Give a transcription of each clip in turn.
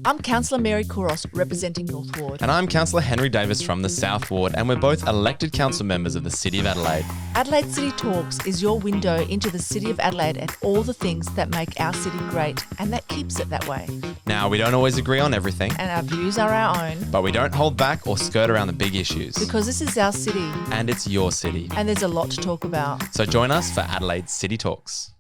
I'm Councillor Mary Kouros, representing North Ward. And I'm Councillor Henry Davis from the South Ward, and we're both elected council members of the City of Adelaide. Adelaide City Talks is your window into the City of Adelaide and all the things that make our city great, and that keeps it that way. Now, we don't always agree on everything, And our views are our own, but we don't hold back or skirt around the big issues. because this is our city, And it's your city. and there's a lot to talk about. So join us for Adelaide City Talks.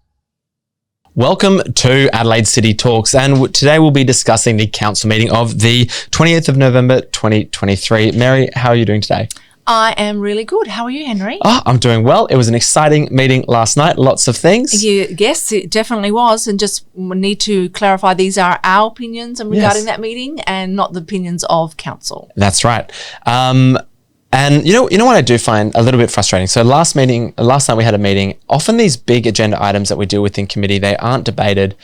Welcome to Adelaide City Talks, and today we'll be discussing the council meeting of the 20th of November 2023. Mary, how are you doing today? I am really good. How are you, Henry? I'm doing well. It was an exciting meeting last night, lots of things. Yes, it definitely was. And just need to clarify, these are our opinions regarding Yes. that meeting and not the opinions of council. That's right. And you know what I do find a little bit frustrating? So last night we had a meeting. Often these big agenda items that we deal with in committee, they aren't debated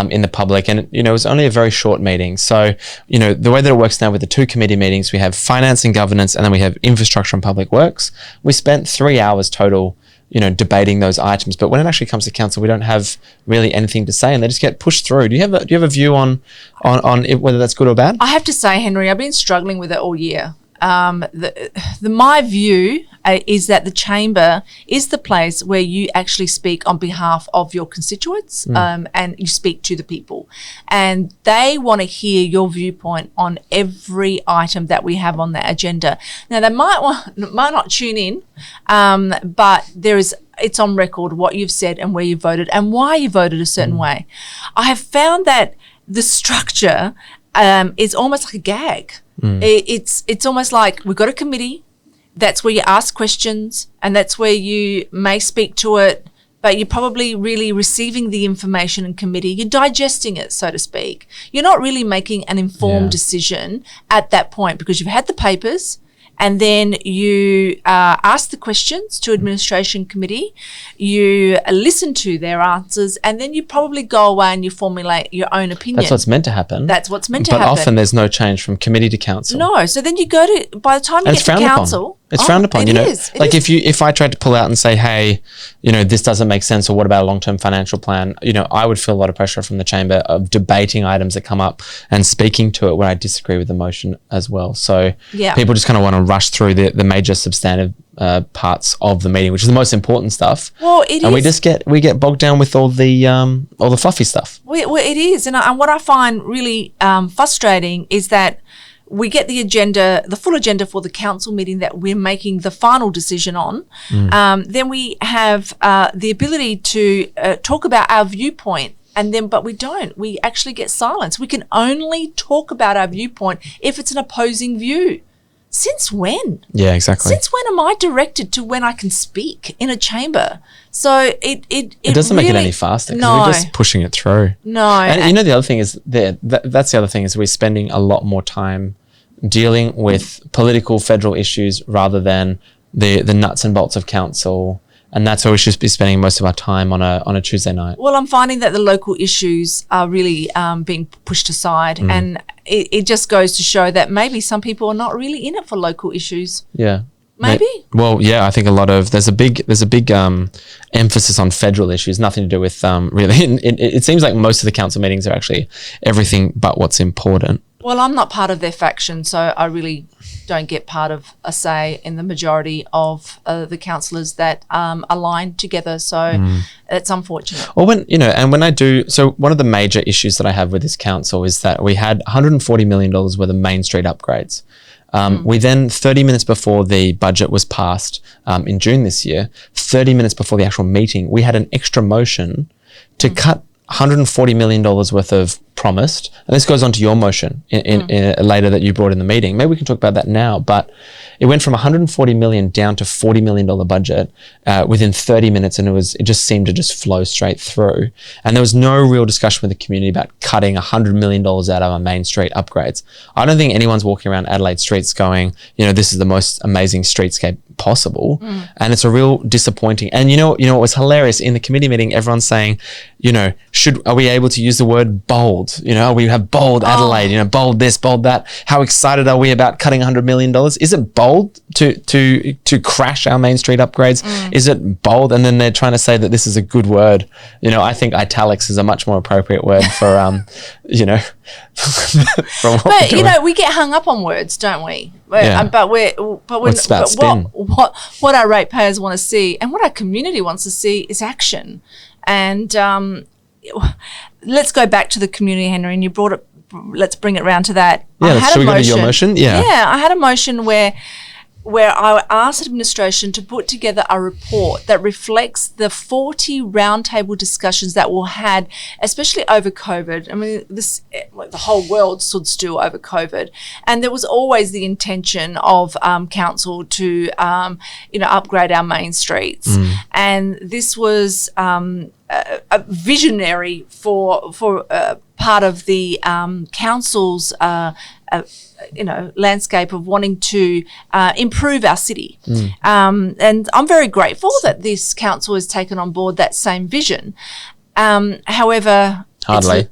in the public. And, it was only a very short meeting. So, the way that it works now with the two committee meetings, we have finance and governance, and then we have infrastructure and public works. We spent 3 hours total, debating those items. But when it actually comes to council, we don't have really anything to say, and they just get pushed through. Do you have a view on it, whether that's good or bad? I have to say, Henry, I've been struggling with it all year. My view is that the chamber is the place where you actually speak on behalf of your constituents, and you speak to the people, and they want to hear your viewpoint on every item that we have on the agenda. Now, they might not tune in, but it's on record what you've said and where you voted and why you voted a certain way. I have found that the structure is almost like a gag. It's almost like we've got a committee. That's where you ask questions, and that's where you may speak to it, but you're probably really receiving the information in committee. You're digesting it, so to speak. You're not really making an informed decision at that point, because you've had the papers, and then you ask the questions to administration committee, you listen to their answers, and then you probably go away and you formulate your own opinion. That's what's meant to happen. That's what's meant to happen. But often there's no change from committee to council. No, so then you go to, by the time you get to council... It's frowned upon, It is. If I tried to pull out and say, hey, this doesn't make sense, or what about a long-term financial plan? I would feel a lot of pressure from the chamber of debating items that come up and speaking to it when I disagree with the motion as well. So people just kind of want to rush through the major substantive parts of the meeting, which is the most important stuff. Well, it is. And we get bogged down with all the fluffy stuff. Well, it is. And what I find really frustrating is that we get the full agenda for the council meeting that we're making the final decision on. Then we have the ability to talk about our viewpoint, but we don't. We actually get silence. We can only talk about our viewpoint if it's an opposing view. Since when? Yeah, exactly. Since when am I directed to when I can speak in a chamber? So it doesn't really, make it any faster, because No. we're just pushing it through. No. And the other thing is that's the other thing is we're spending a lot more time dealing with political federal issues rather than the nuts and bolts of council. And that's where we should be spending most of our time on a Tuesday night. Well, I'm finding that the local issues are really being pushed aside, and it just goes to show that maybe some people are not really in it for local issues. Yeah. Maybe. Well, yeah, I think there's a big emphasis on federal issues, nothing to do with really. It seems like most of the council meetings are actually everything but what's important. Well, I'm not part of their faction, so I really don't get part of a say in the majority of the councillors that align together. So it's unfortunate. Well, so one of the major issues that I have with this council is that we had $140 million worth of Main Street upgrades. We then, 30 minutes before the budget was passed in June this year, 30 minutes before the actual meeting, we had an extra motion to cut $140 million worth of promised, and this goes on to your motion in later that you brought in the meeting. Maybe we can talk about that now, but it went from $140 million down to $40 million budget within 30 minutes, and it just seemed to just flow straight through. And there was no real discussion with the community about cutting $100 million out of our Main Street upgrades. I don't think anyone's walking around Adelaide streets going, this is the most amazing streetscape possible. And it's a real disappointing. And you know what was hilarious in the committee meeting, everyone's saying, are we able to use the word bold? We have bold Adelaide, bold this, bold that. How excited are we about cutting $100 million? Is it bold to crash our Main Street upgrades? Is it bold? And then they're trying to say that this is a good word. I think italics is a much more appropriate word for, we get hung up on words, don't we? Yeah. What our ratepayers want to see and what our community wants to see is action. And let's go back to the community, Henry, and you brought it. Let's bring it round to that. Yeah, should we go to your motion? Yeah, I had a motion where I asked administration to put together a report that reflects the 40 roundtable discussions that were had, especially over COVID. I mean, the whole world stood still over COVID, and there was always the intention of council to, upgrade our main streets, and this was a visionary for part of the council's landscape of wanting to improve our city. And I'm very grateful that this council has taken on board that same vision. However, hardly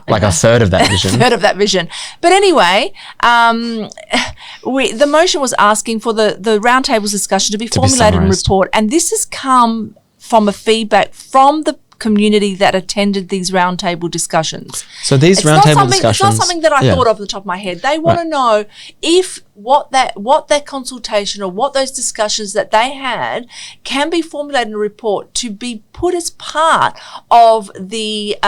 like a third of that vision. But anyway, the motion was asking for the roundtables discussion to be formulated in a report, and this has come from a feedback from the community that attended these roundtable discussions. So these roundtable discussions, it's not something that I thought of the top of my head. They want to know if what that consultation or what those discussions that they had can be formulated in a report to be put as part of the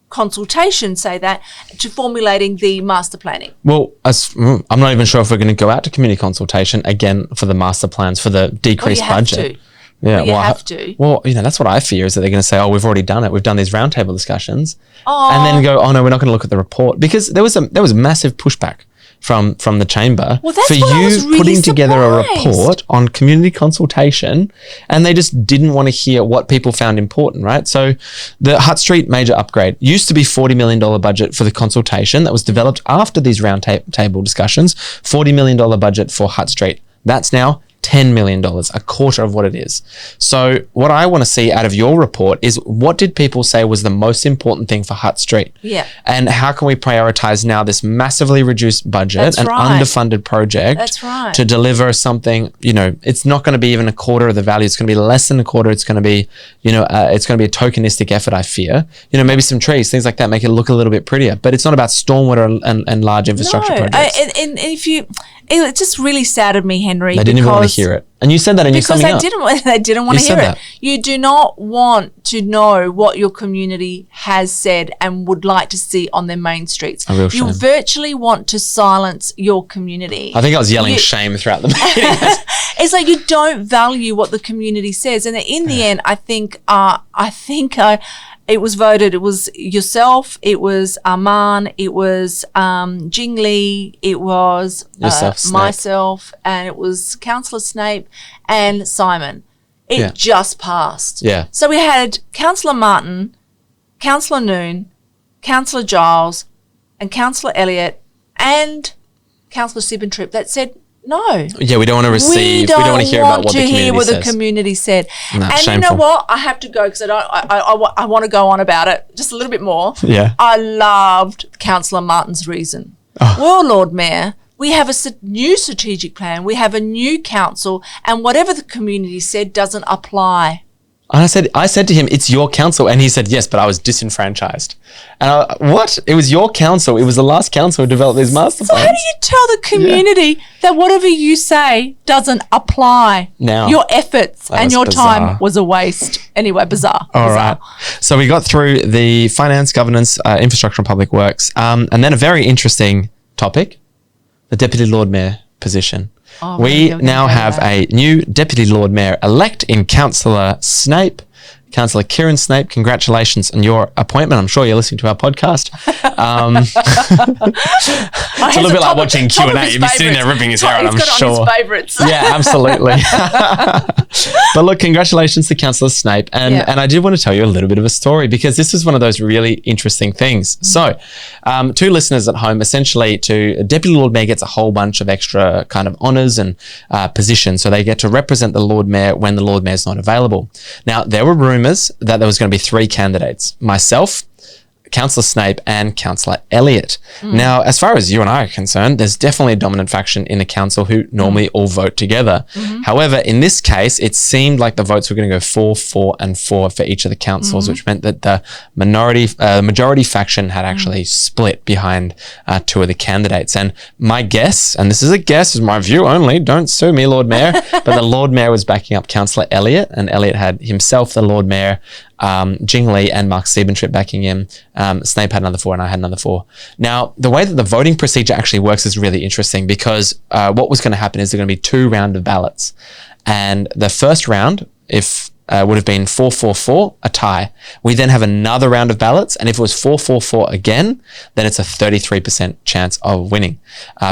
consultation, to formulating the master planning. Well, I'm not even sure if we're going to go out to community consultation again for the master plans for the decreased budget. Yeah, you have to. Well, that's what I fear is that they're going to say, we've already done it. We've done these roundtable discussions, and then go, no, we're not going to look at the report, because there was massive pushback from the chamber for you putting together a report on community consultation, and they just didn't want to hear what people found important, right? So the Hutt Street major upgrade used to be $40 million budget for the consultation that was developed after these roundtable discussions, $40 million budget for Hutt Street. That's now $10 million, a quarter of what it is. So what I want to see out of your report is, what did people say was the most important thing for Hutt Street? Yeah. And how can we prioritize now this massively reduced budget underfunded project to deliver something, it's not going to be even a quarter of the value. It's going to be less than a quarter. It's going to be, it's going to be a tokenistic effort, I fear. Maybe some trees, things like that, make it look a little bit prettier, but it's not about stormwater and large infrastructure projects. And it just really saddened me, Henry. They didn't even want to hear it. And you said that in your summing up. Because they didn't want to hear it. You do not want to know what your community has said and would like to see on their main streets. A real shame. You virtually want to silence your community. I think I was yelling shame throughout the meeting. It's like you don't value what the community says. And in the end, I think it was voted. It was yourself. It was Arman. It was Jingli. It was myself, and it was Councillor Snape and Simon. It just passed. Yeah. So we had Councillor Martin, Councillor Noon, Councillor Giles, and Councillor Elliott, and Councillor Sibbentrip that said no. Yeah, we don't want to receive. We don't want to hear about what the community says. hear what the community said. No, and shameful. You know what? I have to go because I want to go on about it just a little bit more. Yeah. I loved Councillor Martin's reason. Well, Lord Mayor, we have a new strategic plan. We have a new council, and whatever the community said doesn't apply. And I said to him, it's your council. And he said, yes, but I was disenfranchised. And what? It was your council. It was the last council who developed these master plans. So how do you tell the community that whatever you say doesn't apply? Now, your efforts and your time was a waste. Anyway, bizarre. All right. So we got through the finance, governance, infrastructure and public works. And then a very interesting topic, the Deputy Lord Mayor position. We now have a new Deputy Lord Mayor elect in Councillor Snape. Councillor Kieran Snape, congratulations on your appointment. I'm sure you're listening to our podcast. It's a little bit like watching Q&A. You'd be sitting there ripping his hair out, I'm sure. He's got on his favourites. Yeah, absolutely. But look, congratulations to Councillor Snape. And I did want to tell you a little bit of a story because this is one of those really interesting things. So, to listeners at home, essentially Deputy Lord Mayor gets a whole bunch of extra kind of honours and positions. So they get to represent the Lord Mayor when the Lord Mayor's not available. Now, there were rumours that there was going to be 3 candidates. Myself, Councillor Snape and Councillor Elliott. Now, as far as you and I are concerned, there's definitely a dominant faction in the council who normally all vote together. However, in this case, it seemed like the votes were going to go 4, 4 and 4 for each of the councils, which meant that the majority faction had actually split behind 2 of the candidates. And my guess, and this is a guess, is my view only, don't sue me, Lord Mayor, but the Lord Mayor was backing up Councillor Elliott, and Elliott had himself, the Lord Mayor, Jing Lee and Mark Stiebentrip backing him. Snape had another 4 and I had another 4. Now, the way that the voting procedure actually works is really interesting because what was going to happen is there are going to be 2 rounds of ballots. And the first round, would have been 4-4-4, a tie. We then have another round of ballots, and if it was 4-4-4 again, then it's a 33% chance of winning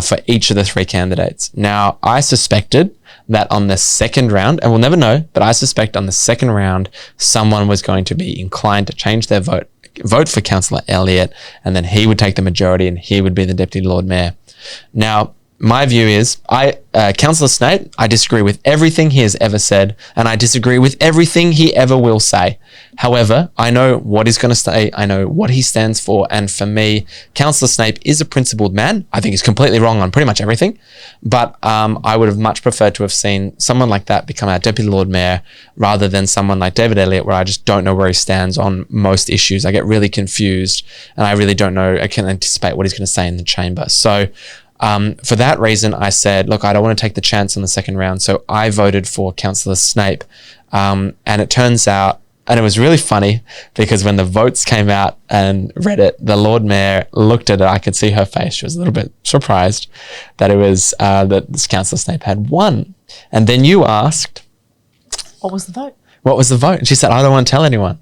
for each of the 3 candidates. Now, I suspected that on the second round, and we'll never know, but I suspect on the second round, someone was going to be inclined to change their vote for Councillor Elliott, and then he would take the majority and he would be the Deputy Lord Mayor. Now, my view is, Councillor Snape, I disagree with everything he has ever said, and I disagree with everything he ever will say. However, I know what he's going to say, I know what he stands for, and for me, Councillor Snape is a principled man. I think he's completely wrong on pretty much everything, but I would have much preferred to have seen someone like that become our Deputy Lord Mayor rather than someone like David Elliott, where I just don't know where he stands on most issues. I get really confused, and I really don't know, I can't anticipate what he's going to say in the chamber. So, for that reason, I said, look, I don't want to take the chance in the second round. So I voted for Councillor Snape. And it turns out, and it was really funny because when the votes came out and read it, the Lord Mayor looked at it. I could see her face. She was a little bit surprised that it was, that this Councillor Snape had won. And then you asked, what was the vote? What was the vote? And she said, I don't want to tell anyone.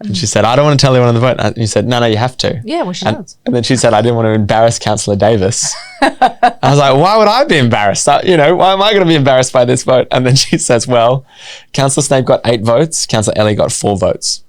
And she said, I don't want to tell anyone on the vote. And you said, no, you have to. Yeah, well, she does. And then she said, I didn't want to embarrass Councillor Davis. I was like, why would I be embarrassed? Why am I going to be embarrassed by this vote? And then she says, well, Councillor Snape got 8 votes. Councillor Ellie got 4 votes.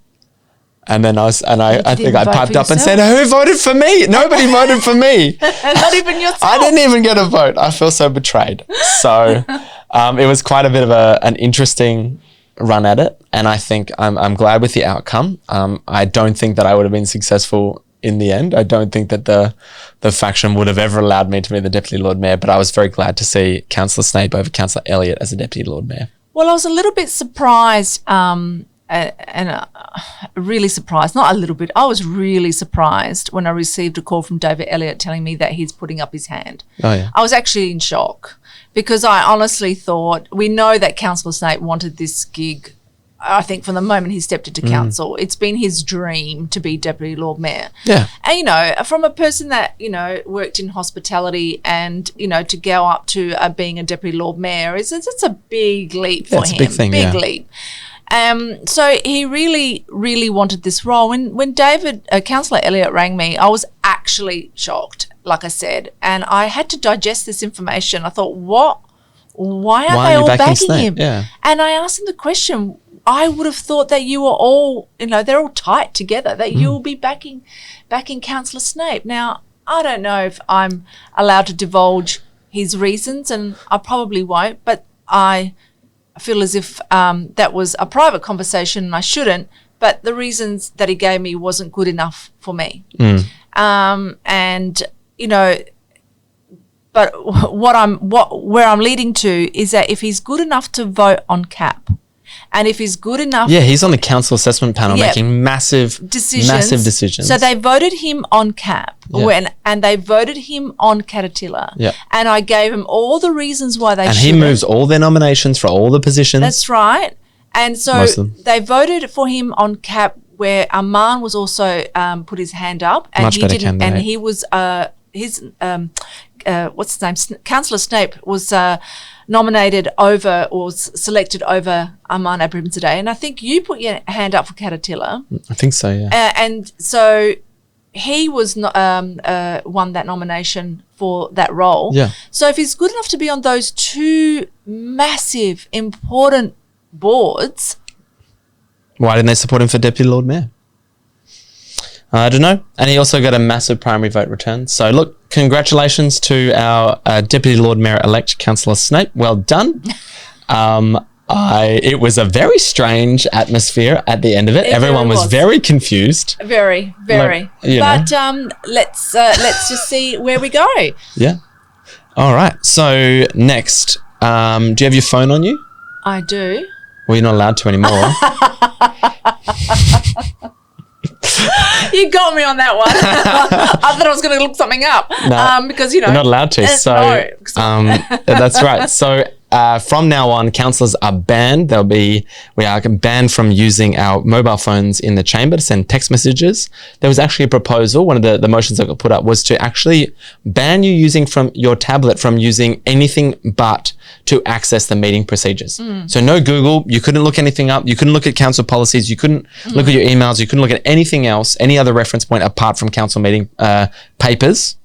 And then I think I piped up and said, who voted for me? Nobody voted for me. Not even yourself. I didn't even get a vote. I feel so betrayed. So it was quite a bit of an interesting run at it, and I think I'm glad with the outcome. I don't think that I would have been successful in the end. I don't think that the faction would have ever allowed me to be the Deputy Lord Mayor, but I was very glad to see Councillor Snape over Councillor Elliott as the Deputy Lord Mayor. Well, I was a little bit surprised, really surprised, not a little bit, I was really surprised when I received a call from David Elliott telling me that he's putting up his hand. Oh, yeah. I was actually in shock because I honestly thought, we know that Councillor Snape wanted this gig, I think, from the moment he stepped into council. It's been his dream to be Deputy Lord Mayor. Yeah. And, from a person that, worked in hospitality and, to go up to being a Deputy Lord Mayor, it's a big leap for him. It's a big thing, big leap. So he really, really wanted this role. When Councillor Elliott rang me, I was actually shocked, like I said, and I had to digest this information. I thought, what? Why are they all backing him? Yeah. And I asked him the question, I would have thought that you were all, they're all tight together, that you will be backing Councillor Snape. Now, I don't know if I'm allowed to divulge his reasons, and I probably won't, but I feel as if that was a private conversation and I shouldn't, but the reasons that he gave me wasn't good enough for me. But where I'm leading to is that if he's good enough to vote on CAP, and if he's good enough... Yeah, he's on the council assessment panel making massive decisions. So they voted him on CAP and they voted him on Caterpillar. Yeah. And I gave him all the reasons why they should. And he moves all their nominations for all the positions. That's right. And so they voted for him on CAP, where Aman was also put his hand up. And Much better candidate. And he was... what's his name? Councillor Snape was nominated over or selected over Armand Abrahimzadeh. And I think you put your hand up for Catatilla. I think so, yeah. And so he was won that nomination for that role. Yeah. So if he's good enough to be on those two massive, important boards, why didn't they support him for Deputy Lord Mayor? I don't know. And he also got a massive primary vote return. So look, congratulations to our Deputy Lord Mayor-elect, Councillor Snape. Well done. It was a very strange atmosphere at the end of it. Everyone was very confused. Very. But let's just see where we go. Yeah. All right. So next, do you have your phone on you? I do. Well, you're not allowed to anymore. You got me on that one. I thought I was going to look something up. No, because, you know. You're not allowed to. That's right. So from now on, councillors are banned. We are banned from using our mobile phones in the chamber to send text messages. There was actually a proposal. One of the motions that got put up was to actually ban you using from your tablet from using anything but to access the meeting procedures. So no Google, you couldn't look anything up, you couldn't look at council policies, you couldn't look at your emails, you couldn't look at anything else, any other reference point apart from council meeting papers,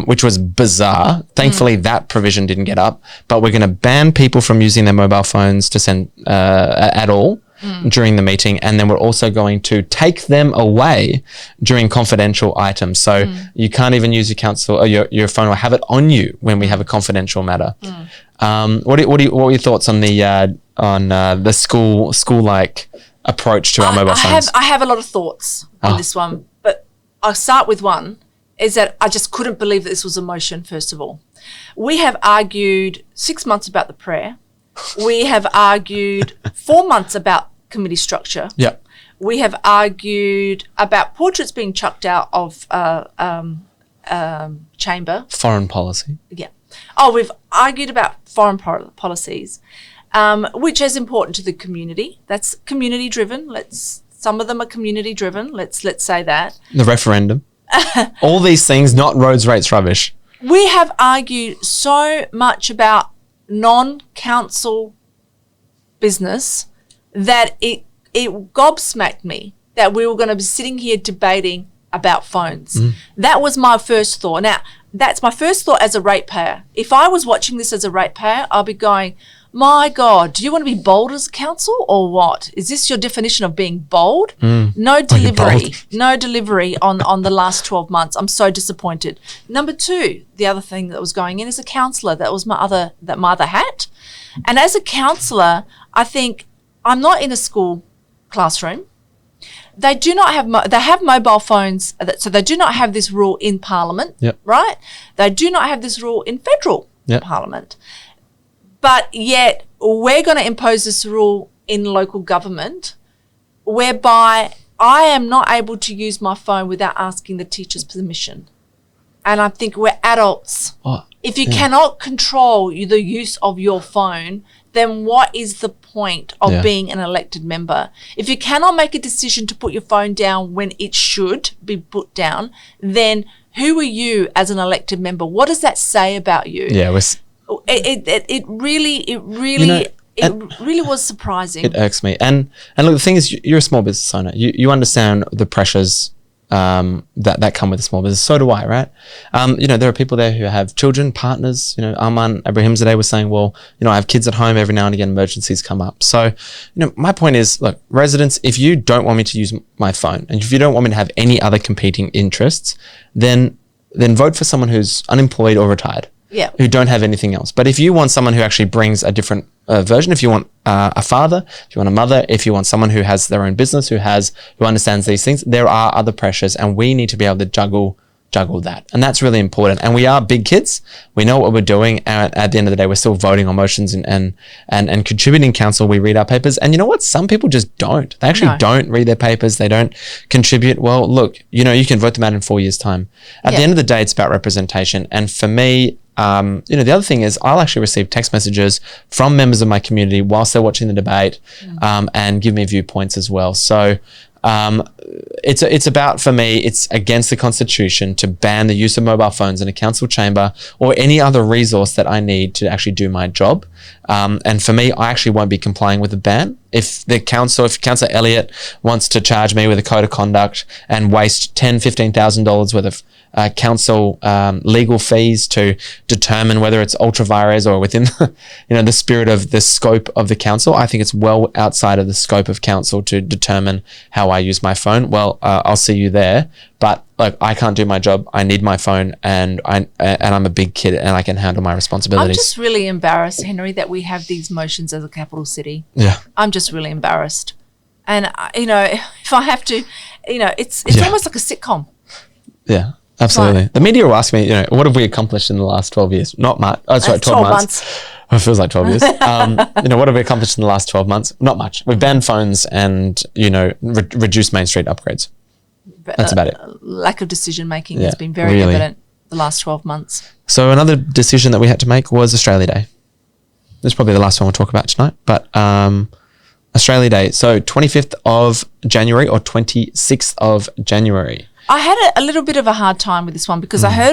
which was bizarre. Thankfully, that provision didn't get up, but we're going to ban people from using their mobile phones to send at all during the meeting, and then we're also going to take them away during confidential items. So you can't even use your council or your phone or have it on you when we have a confidential matter. What were your thoughts on the school like approach to our mobile phones? I have a lot of thoughts on this one, but I'll start with one. Is that I just couldn't believe that this was a motion, first of all. We have argued 6 months about the prayer. We have argued 4 months about committee structure. Yeah. We have argued about portraits being chucked out of chamber. Foreign policy. Yeah. Oh, we've argued about foreign policies, which is important to the community. That's community driven. Some of them are community driven. Let's say that. The referendum. All these things, not roads, rates, rubbish. We have argued so much about non-council business that it gobsmacked me that we were going to be sitting here debating about phones. That was my first thought. Now, that's my first thought as a ratepayer. If I was watching this as a ratepayer, I'll be going, my God, do you want to be bold as a council or what? Is this your definition of being bold? No delivery. No delivery on the last 12 months. I'm so disappointed. Number two, the other thing that was going in is a councillor. That was my other hat. And as a councillor, I think I'm not in a school classroom. They do not have, they have mobile phones, so they do not have this rule in Parliament, right? They do not have this rule in federal Parliament. But yet we're going to impose this rule in local government whereby I am not able to use my phone without asking the teacher's permission. And I think we're adults. If you cannot control the use of your phone, then what is the point of being an elected member? If you cannot make a decision to put your phone down when it should be put down, then who are you as an elected member? What does that say about you? Yeah, it really was surprising. It irks me. And look, the thing is, you're a small business owner. You understand the pressures that come with a small business. So do I, right? There are people there who have children, partners. Armand Abrahimzadeh was saying, well, I have kids at home. Every now and again, emergencies come up. So, my point is, look, residents, if you don't want me to use my phone, and if you don't want me to have any other competing interests, then vote for someone who's unemployed or retired. Yeah. Who don't have anything else. But if you want someone who actually brings a different version, if you want a father, if you want a mother, if you want someone who has their own business, who understands these things, there are other pressures, and we need to be able to juggle that. And that's really important. And we are big kids. We know what we're doing. And at the end of the day, we're still voting on motions and contributing council. We read our papers. And you know what? Some people just don't. They actually don't read their papers. They don't contribute. Well, look, you can vote them out in 4 years' time. At the end of the day, it's about representation. And for me, the other thing is I'll actually receive text messages from members of my community whilst they're watching the debate and give me viewpoints as well. So It's about, for me, it's against the Constitution to ban the use of mobile phones in a council chamber or any other resource that I need to actually do my job. And for me, I actually won't be complying with the ban. If Councillor Elliott wants to charge me with a code of conduct and waste $10,000-$15,000 worth of council legal fees to determine whether it's ultra vires or within the spirit of the scope of the council, I think it's well outside of the scope of council to determine how I use my phone. Well, I'll see you there, but I can't do my job. I need my phone, and I'm a big kid and I can handle my responsibilities. I'm just really embarrassed, Henry, that we have these motions as a capital city. Yeah, I'm just really embarrassed, and if I have to, it's almost like a sitcom. Yeah. Absolutely. The media will ask me, what have we accomplished in the last 12 years? Not much. Oh, sorry, 12 months. It feels like 12 years. What have we accomplished in the last 12 months? Not much. We've banned phones and, reduced Main Street upgrades. That's about it. Lack of decision making has been very evident the last 12 months. So another decision that we had to make was Australia Day. This is probably the last one we'll talk about tonight, but Australia Day. So 25th of January or 26th of January. I had a little bit of a hard time with this one because I heard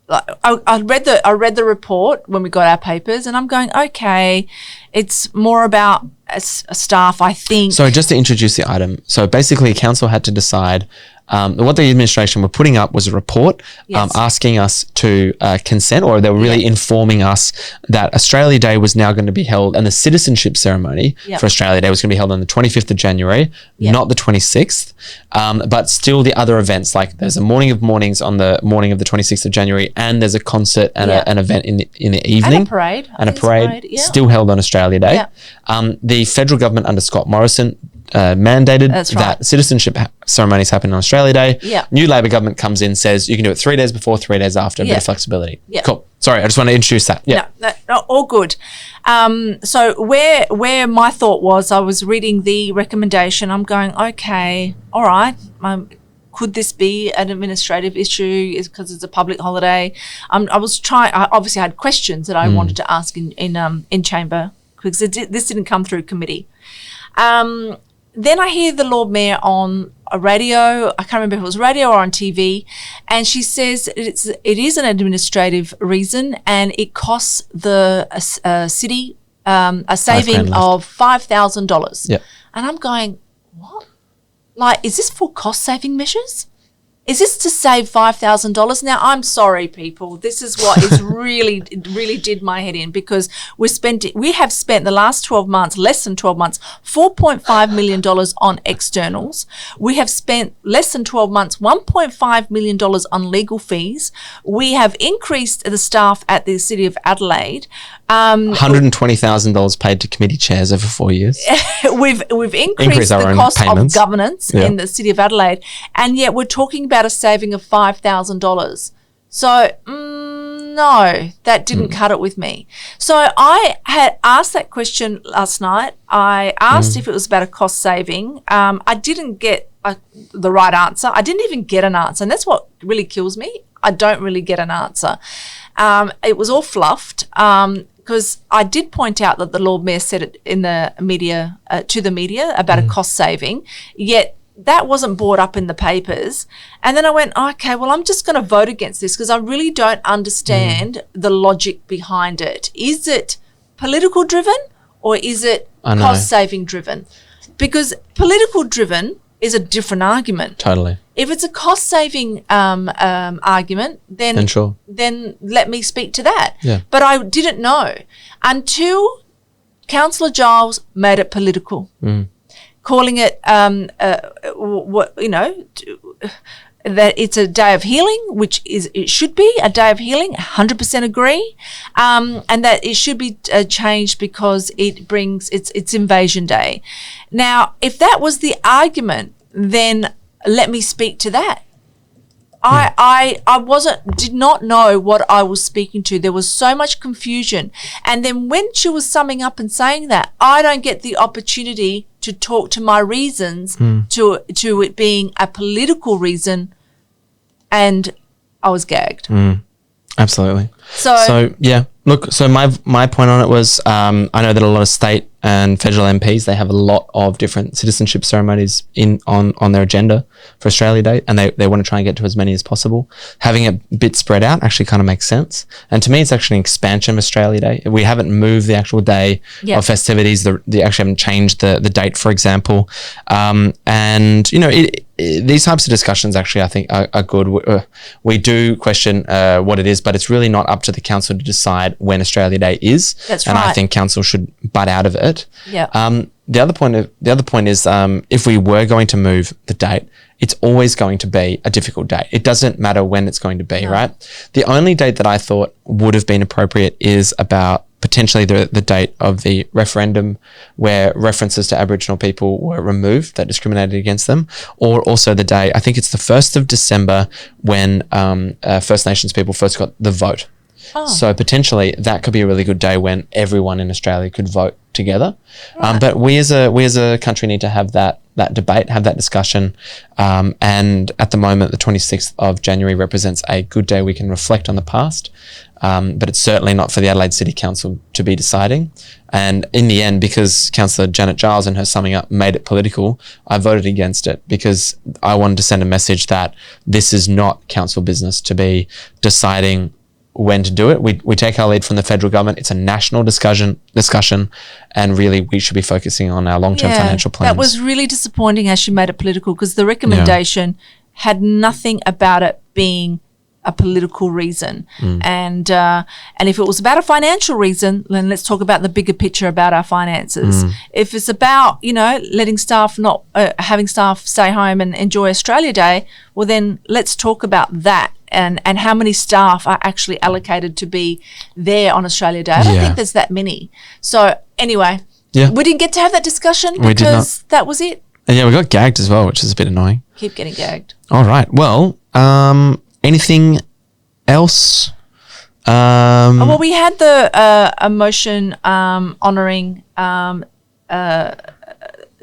I read the report when we got our papers, and I'm going, okay, it's more about staff, I think. So just to introduce the item, so basically council had to decide what the administration were putting up was a report asking us to consent, or they were really informing us that Australia Day was now going to be held, and the citizenship ceremony for Australia Day was going to be held on the 25th of January, not the 26th, but still the other events, like there's a morning of mornings on the morning of the 26th of January, and there's a concert and an event in the evening. And a parade. Still held on Australia Day. The federal government under Scott Morrison mandated that citizenship ceremonies happen on Australia Day. New Labor government comes in, says you can do it 3 days before, 3 days after, a bit of flexibility. Cool. Sorry, I just want to introduce that. No, all good. So where my thought was, I was reading the recommendation. I'm going, okay, all right. Could this be an administrative issue? Is because it's a public holiday? I obviously had questions that I wanted to ask in chamber because this didn't come through committee. Then I hear the Lord Mayor on a radio, I can't remember if it was radio or on TV, and she says it is an administrative reason and it costs the city a saving of $5,000. And I'm going, what? Is this for cost-saving measures? Is this to save $5,000? Now, I'm sorry, people. This is what is really did my head in, because we have spent the last 12 months, less than 12 months, $4.5 million on externals. We have spent less than 12 months, $1.5 million on legal fees. We have increased the staff at the City of Adelaide. $120,000 paid to committee chairs over 4 years. We've increased the cost of governance in the City of Adelaide, and yet we're talking about a saving of $5,000. So no, that didn't cut it with me. So I had asked that question last night. I asked if it was about a cost saving. I didn't get the right answer. I didn't even get an answer, and that's what really kills me. I don't really get an answer. It was all fluffed. Because I did point out that the Lord Mayor said it in the media, to the media, about a cost saving, yet that wasn't brought up in the papers. And then I went, okay, well, I'm just going to vote against this because I really don't understand the logic behind it. Is it political driven or is it cost saving driven? Because political driven is a different argument. Totally. If it's a cost-saving argument, then let me speak to that. But I didn't know until Councillor Giles made it political, calling it that it's a day of healing, which it should be a day of healing. 100% agree, and that it should be changed because it brings it's Invasion Day. Now, if that was the argument, then let me speak to that. I did not know what I was speaking to. There was so much confusion. And then when she was summing up and saying that, I don't get the opportunity to talk to my reasons to it being a political reason, and I was gagged. Absolutely. So yeah, look, so my point on it was, I know that a lot of state and federal MPs, they have a lot of different citizenship ceremonies on their agenda for Australia Day, and they want to try and get to as many as possible. Having it a bit spread out actually kind of makes sense. And to me, it's actually an expansion of Australia Day. We haven't moved the actual day of festivities. They actually haven't changed the date, for example. And, you know, these types of discussions actually, I think, are good. We do question what it is, but it's really not up to the council to decide when Australia Day is. That's and right. I think council should butt out of it. Yeah. The other point is, if we were going to move the date, it's always going to be a difficult date. It doesn't matter when it's going to be, right? The only date that I thought would have been appropriate is about potentially the date of the referendum, where references to Aboriginal people were removed that discriminated against them, or also the day, I think it's the 1st of December, when First Nations people first got the vote. So potentially that could be a really good day when everyone in Australia could vote together. But we as a country need to have that debate, have that discussion. And at the moment, the 26th of January represents a good day we can reflect on the past. But it's certainly not for the Adelaide City Council to be deciding. And in the end, because Councillor Janet Giles in her summing up made it political, I voted against it because I wanted to send a message that this is not council business to be deciding when to do it. We take our lead from the federal government. It's a national discussion, and really we should be focusing on our long-term financial plans. That was really disappointing as she made it political, because the recommendation had nothing about it being a political reason. And if it was about a financial reason, then let's talk about the bigger picture about our finances. If it's about, you know, letting staff not having staff stay home and enjoy Australia Day, well then let's talk about that. And how many staff are actually allocated to be there on Australia Day. I don't think there's that many. So anyway, we didn't get to have that discussion because that was it. And we got gagged as well, which is a bit annoying. Keep getting gagged. All right. Well, anything else? Well, we had a motion honouring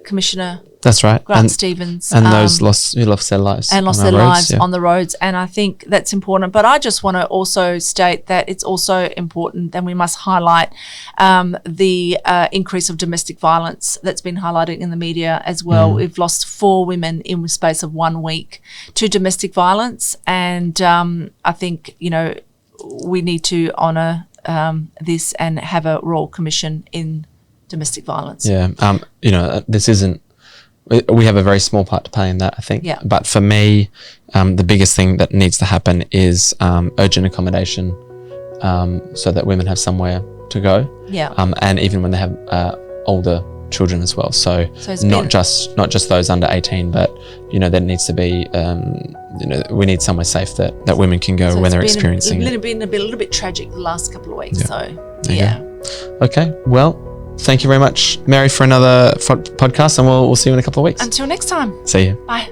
Commissioner That's right. Grant Stevens. And those who lost their lives. And lost their lives on the roads. And I think that's important. But I just want to also state that it's also important, and we must highlight the increase of domestic violence that's been highlighted in the media as well. We've lost 4 women in the space of 1 week to domestic violence. And I think, you know, we need to honour this and have a Royal Commission in domestic violence. Yeah. You know, this isn't, we have a very small part to play in that, I think. Yeah. But for me, the biggest thing that needs to happen is urgent accommodation, so that women have somewhere to go. Yeah. And even when they have older children as well. So it's not just those under 18, but, you know, there needs to be, you know, we need somewhere safe that women can go when they're experiencing it. It's been a little bit tragic the last couple of weeks. Yeah. So, yeah. Okay. Well, thank you very much, Mary, for another podcast, and we'll see you in a couple of weeks. Until next time. See you. Bye.